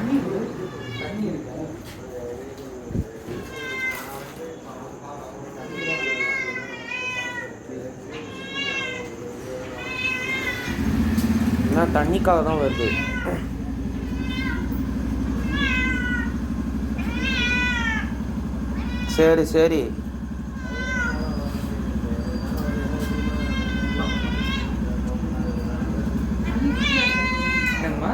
தண்ணி இருக்கா? ஏன்னா தண்ணிக்காக தான் வருது. சரி சரி. என்னங்கம்மா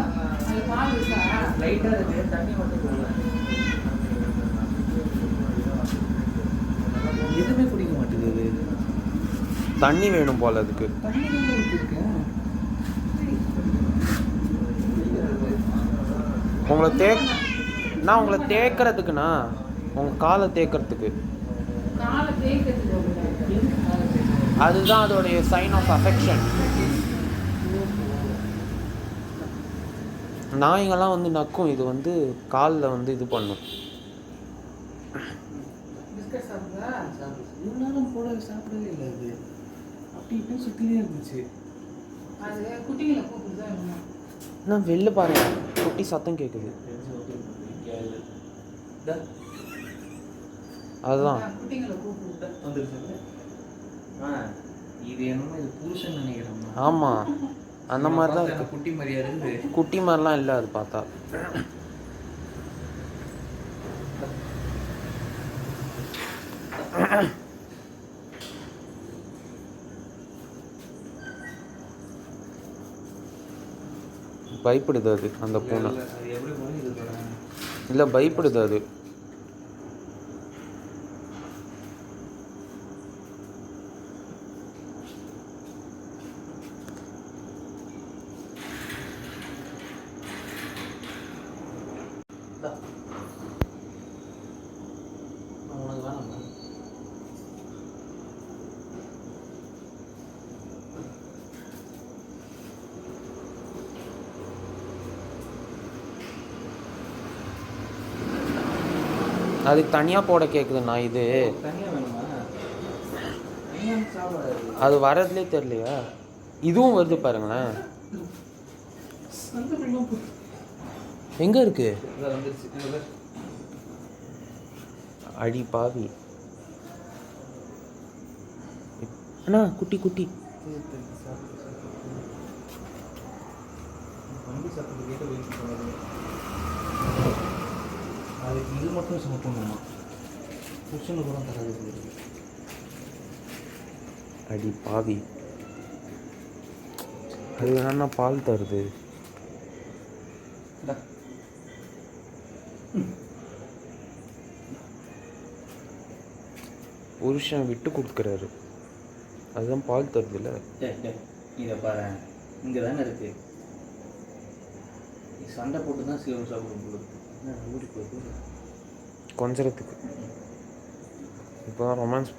லைட்டாக இருக்கு, தண்ணி மட்டும் போகல. எதுவுமே குடிக்க மாட்டேங்குது. தண்ணி வேணும் போல அதுக்கு. உங்களை தேக்கிறதுக்குண்ணா, உங்கள் காலை தேக்கிறதுக்கு. அதுதான் அதோடைய சைன் ஆஃப் அஃபெக்ஷன். நாய்ங்கெல்லாம் வந்து நக்கும், இது வந்து காலில் வந்து இது பண்ணும். இவ்வளோ போட சாப்பிடவே இல்லை. அது அப்படி இப்படி சுற்றினே இருந்துச்சு. அது குட்டிங்களை கூப்பிடுதான். நான் வெளில பாருங்க, குட்டி சத்தம் கேட்குது. அதுதான் இது என்னமோ இது புருஷன் நினைக்கிறேன். ஆமாம், அந்த மாதிரி தான் இருக்குது. குட்டி மாதிரியா இருக்குது. குட்டி மாதிரிலாம் இல்லை அது பார்த்தா. பயப்படுது அது, அந்த பூனை. இல்லை பயப்படுது அது. அதுக்கு தனியாக போட கேட்குதுண்ணா இது. அது வரதுலே தெரியலையா? இதுவும் வருது பாருங்களேன். எங்கே இருக்கு? அடி பாவி அண்ணா, குட்டி குட்டி. அதுக்கு இது மட்டும் சாப்பிடணுமா? புருஷனுக்கு கூட தராது. அடி பாவி, அது வேணா பால் தருது. புருஷன் விட்டு கொடுக்குறாரு, அதுதான் பால் தருதுல்ல. இதை பாரு, இங்கே தானே இருக்கு. சண்டை போட்டு தான் சிவன் சாப்பிடும் கொஞ்சத்துக்கு. இப்போ ரொமான்ஸ்